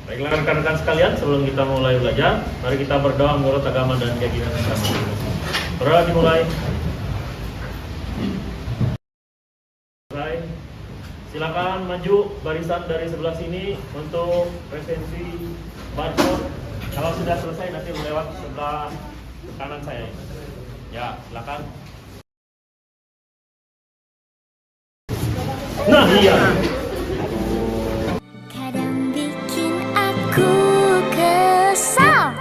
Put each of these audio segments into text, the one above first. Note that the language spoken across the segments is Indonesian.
Baiklah rekan-rekan sekalian, sebelum kita mulai belajar, mari kita berdoa menurut agama dan keyakinan agama. Berdoa dimulai. Silakan maju barisan dari sebelah sini untuk presensi barcode. Kalau sudah selesai nanti melewat sebelah kanan saya. Ya, silakan. Nah, iya. Kadang bikin aku kesal.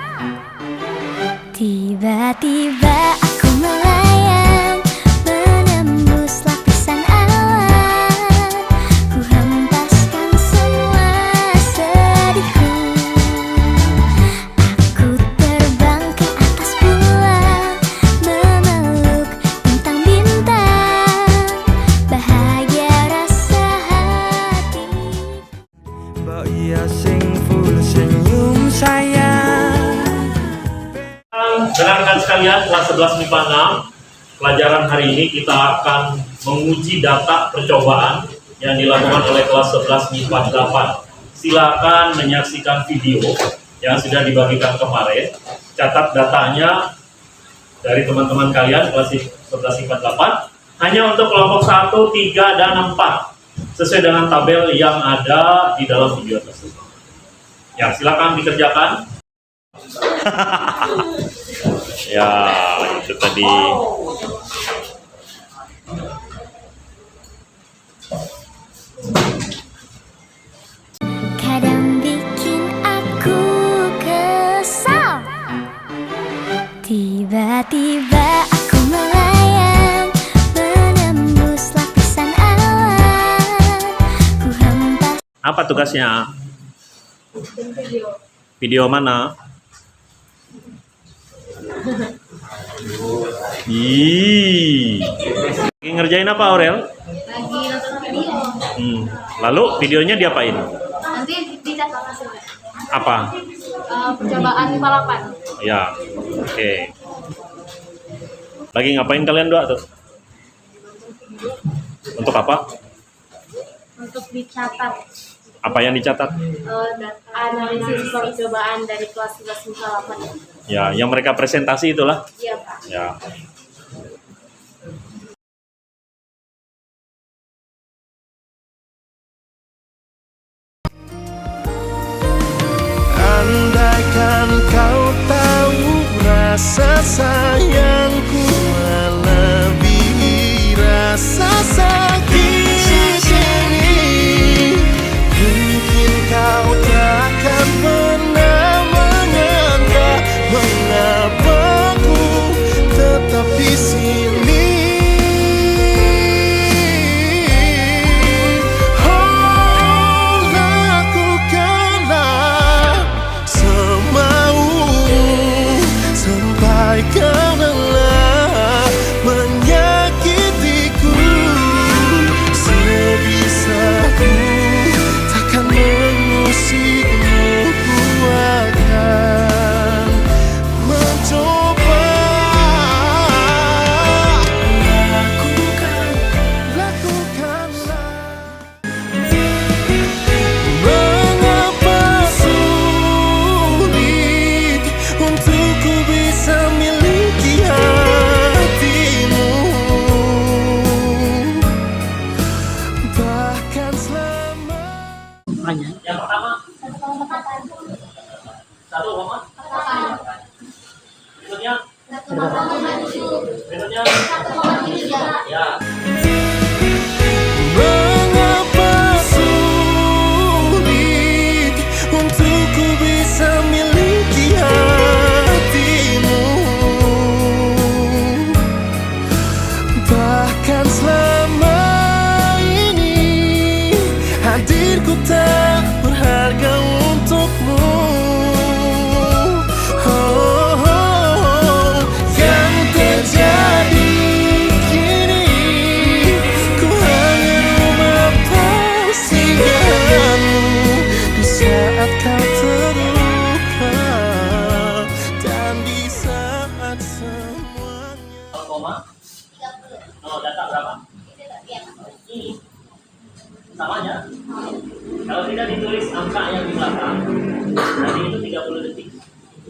Tiba-tiba aku melayang, menembus lapisan awan. Ku hempaskan semua sedihku. Aku terbang ke atas bulan, memeluk bintang-bintang. Bahagia rasa hati. Mbak iya sing full senyum sayang. Rekan-rekan sekalian, kelas 11 MIPA 6, pelajaran hari ini kita akan menguji data percobaan yang dilakukan oleh kelas 11 MIPA 8. Silakan menyaksikan video yang sudah dibagikan kemarin. Catat datanya dari teman-teman kalian kelas 11 MIPA 8 hanya untuk kelompok 1, 3, dan 4 sesuai dengan tabel yang ada di dalam video tersebut. Ya, silakan dikerjakan. Ya, itu tadi. Kadang bikin aku kesal. Tiba-tiba aku melayang, menembus lapisan awan. Ku hempas. Apa tugasnya? Video mana? Lagi ngerjain apa Aurel? Lagi nonton video. Lalu videonya diapain? Nanti dicatat hasilnya. Apa? Percobaan balapan. Ya, oke. Lagi ngapain kalian doa tuh? Untuk apa? Untuk dicatat Apa yang dicatat? analisis percobaan dari kelas 11 MIPA 8. Ya, yang mereka presentasi itulah. Iya, Pak. Ya. Andaikan kau tahu rasa sayangku melebihi rasa sakit ini, mungkin kau takkan pernah menyangka mengapa ku tetap di sini. Oh, lakukanlah semaumu sampai kau lelah menyakitiku. Sebisaku takkan mengusikmu, ku akan mencoba. Lakukanlah. Mengapa sulit untukku bisa miliki hatimu, bahkan selama. Yang pertama. Satu koma. Berikutnya. Berikutnya. Ya. Mengapa sulit untukku bisa miliki hatimu, bahkan selama ini hadirku tak berharga untukmu.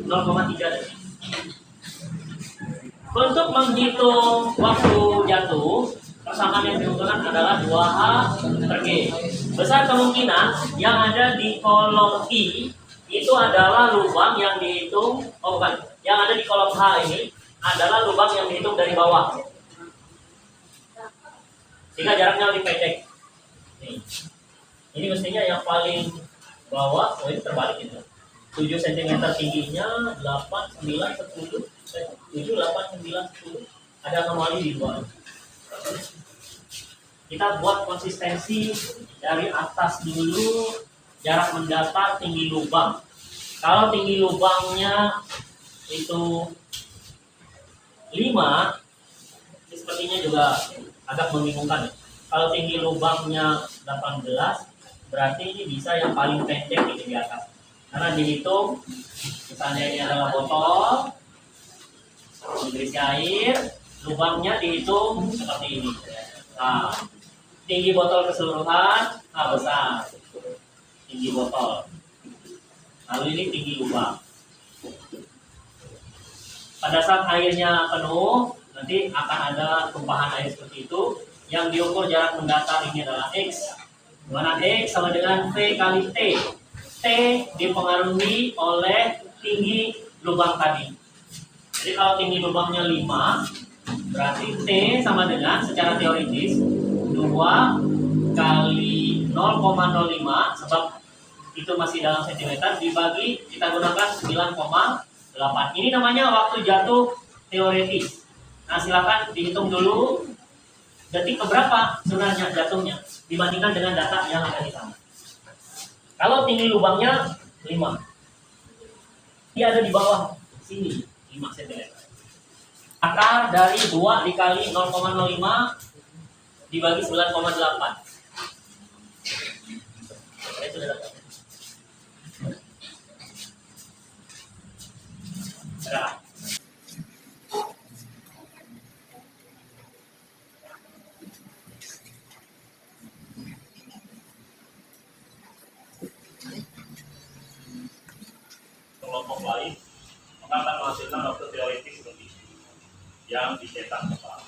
0,3 detik. Untuk menghitung waktu jatuh, persamaan yang diuntungkan adalah 2H per G. Besar kemungkinan yang ada di kolom I itu adalah lubang yang dihitung, yang ada di kolom H ini adalah lubang yang dihitung dari bawah. Sehingga jaraknya lebih pendek. Nih. Ini mestinya yang paling bawah, ini terbalik itu. 7 cm tingginya, 8, 9, 10, 7, 8, 9, 10. Ada anomali di luar. Kita buat konsistensi dari atas dulu, jarak mendatar, tinggi lubang. Kalau tinggi lubangnya itu 5, ini sepertinya juga agak membingungkan. Kalau tinggi lubangnya 18, berarti ini bisa yang paling pendek ini di atas. Karena dihitung, misalnya ini adalah botol, berisi air, lubangnya dihitung seperti ini. Nah, tinggi botol keseluruhan, besar. Tinggi botol. Lalu ini tinggi lubang. Pada saat airnya penuh, nanti akan ada tumpahan air seperti itu. Yang diukur jarak mendatar ini adalah X. Dimana X sama dengan V kali T. T dipengaruhi oleh tinggi lubang tadi. Jadi kalau tinggi lubangnya 5, berarti T sama dengan secara teoritis 2 kali 0,05, sebab itu masih dalam sentimeter, dibagi kita gunakan 9,8. Ini namanya waktu jatuh teoritis. Nah, silakan dihitung dulu detik keberapa sebenarnya jatuhnya dibandingkan dengan data yang ada di sana. Kalau tinggi lubangnya 5, dia ada di bawah sini 5 cm. Akar dari 2 dikali 0,05 dibagi 9,8. Saya sudah dapat. Sudah. Kelompok lain maka akan menghasilkan waktu teoritis seperti ini yang dicetak kepala.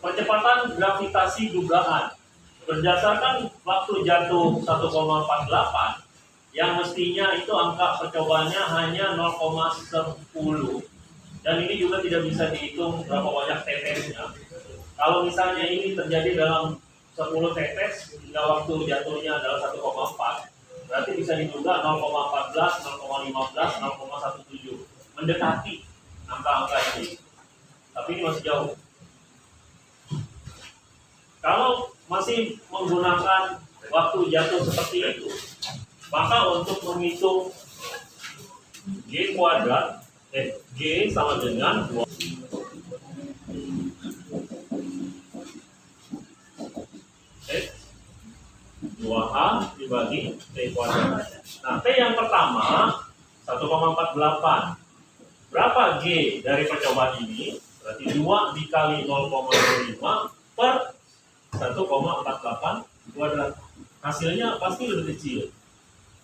Percepatan gravitasi dugaan berdasarkan waktu jatuh 1,48 yang mestinya itu angka percobaannya hanya 0,10, dan ini juga tidak bisa dihitung berapa banyak tetesnya. Kalau misalnya ini terjadi dalam 10 tetes hingga waktu jatuhnya adalah 1,4, berarti bisa diduga 0,14, 0,15, 0,17, mendekati angka-angka ini. Tapi ini masih jauh. Kalau masih menggunakan waktu jatuh seperti itu, maka untuk menghitung G kuadrat, G sama dengan 2. H dibagi T kuadrat. Nah, T yang pertama 1,48. Berapa G dari percobaan ini? Berarti 2 dikali 0,05 per 1,48 kuadrat. Hasilnya pasti lebih kecil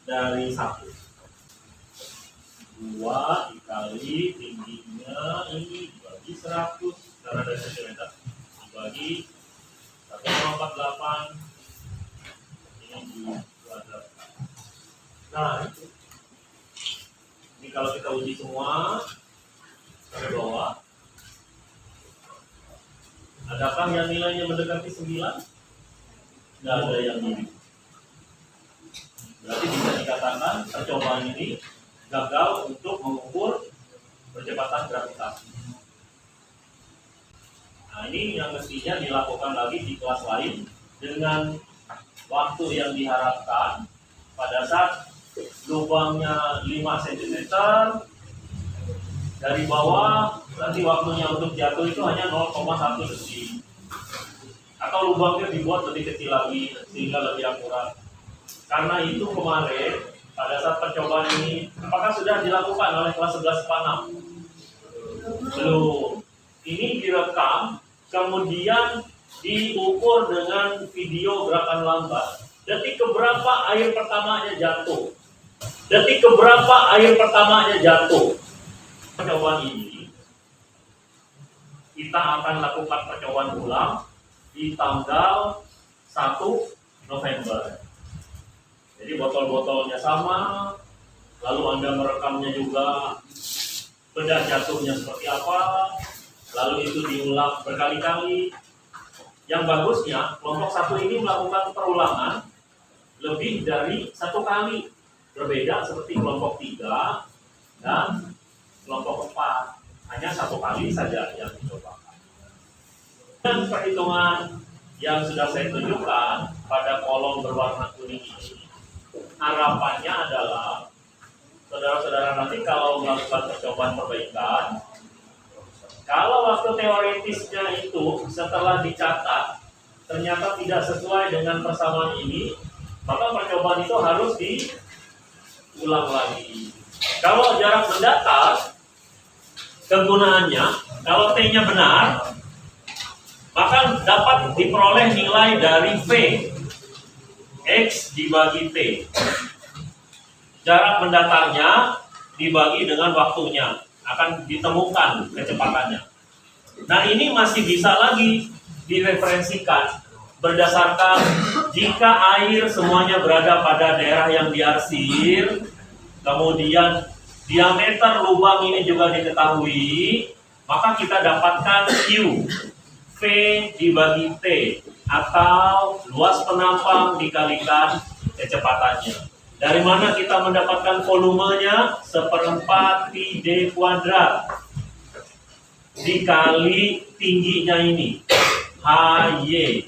dari 1. 2 dikali tingginya ini dibagi 100 karena dari cm dibagi 1,48 ini kuadrat. Nah, ini kalau kita uji semua ke bawah, adakah yang nilainya mendekati 9? Tidak ada yang ini. Berarti bisa dikatakan percobaan ini gagal untuk mengukur percepatan gravitasi. Nah, ini yang mestinya dilakukan lagi di kelas lain dengan waktu yang diharapkan pada saat lubangnya 5 cm dari bawah, nanti waktunya untuk jatuh itu hanya 0,1 detik. Atau lubangnya dibuat lebih kecil lagi sehingga lebih akurat. Karena itu kemarin pada saat percobaan ini, apakah sudah dilakukan oleh kelas 11 IPA 6? Belum. Ini direkam, kemudian diukur dengan video gerakan lambat. Detik keberapa air pertamanya jatuh. Detik keberapa air pertamanya jatuh? Percobaan ini kita akan lakukan percobaan ulang di tanggal 1 November. Jadi botol-botolnya sama, lalu Anda merekamnya juga benda jatuhnya seperti apa, lalu itu diulang berkali-kali. Yang bagusnya kelompok 1 ini melakukan perulangan lebih dari 1 kali, berbeda seperti kelompok 3 dan kelompok 4, hanya 1 kali saja yang dicobakan. Dan perhitungan yang sudah saya tunjukkan pada kolom berwarna kuning ini, harapannya adalah saudara-saudara nanti kalau melakukan percobaan perbaikan, kalau waktu teoretisnya itu setelah dicatat ternyata tidak sesuai dengan persamaan ini, maka percobaan itu harus diulang lagi. Kalau jarak mendatar, kegunaannya, kalau T-nya benar, maka dapat diperoleh nilai dari V, X dibagi T. Jarak mendatarnya dibagi dengan waktunya, akan ditemukan kecepatannya. Nah, ini masih bisa lagi direferensikan berdasarkan jika air semuanya berada pada daerah yang diarsir, kemudian diameter lubang ini juga diketahui, maka kita dapatkan Q, V dibagi T, atau luas penampang dikalikan kecepatannya. Dari mana kita mendapatkan volumenya? 1/4 pi D kuadrat dikali tingginya ini, HY.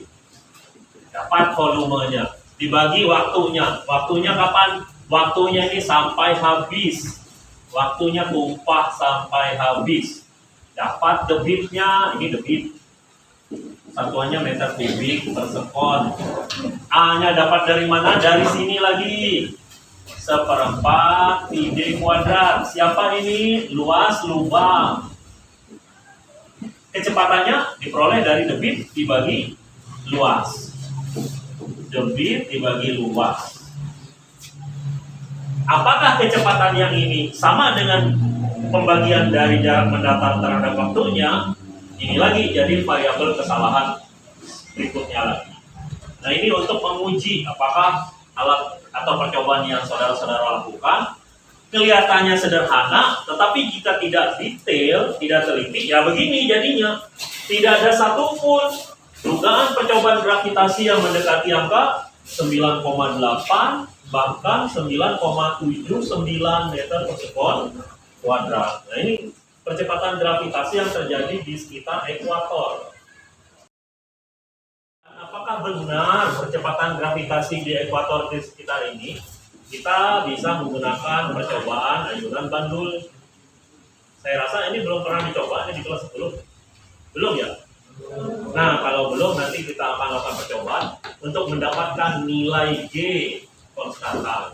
Dapat volumenya. Dibagi waktunya. Waktunya kapan? Waktunya ini sampai habis. Waktunya tumpah sampai habis. Dapat debitnya, ini debit. Satuannya meter kubik per sekon. A-nya dapat dari mana? Dari sini lagi. 1/4 pi D kuadrat. Siapa ini? Luas lubang. Kecepatannya diperoleh dari debit dibagi luas. Debit dibagi luas. Apakah kecepatan yang ini sama dengan pembagian dari jarak mendatar terhadap waktunya? Ini lagi jadi variabel kesalahan berikutnya lagi. Nah, ini untuk menguji apakah alat atau percobaan yang saudara-saudara lakukan kelihatannya sederhana, tetapi jika tidak detail, tidak teliti, ya begini jadinya. Tidak ada satupun dugaan percobaan gravitasi yang mendekati angka 9,8 bahkan 9,79 meter per sekon kuadrat. Nah, ini percepatan gravitasi yang terjadi di sekitar ekuator. Apakah benar percepatan gravitasi di ekuator di sekitar ini? Kita bisa menggunakan percobaan ayunan bandul. Saya rasa ini belum pernah dicoba di kelas 10. Belum ya? Nah, kalau belum nanti kita akan lakukan percobaan untuk mendapatkan nilai G konstanta.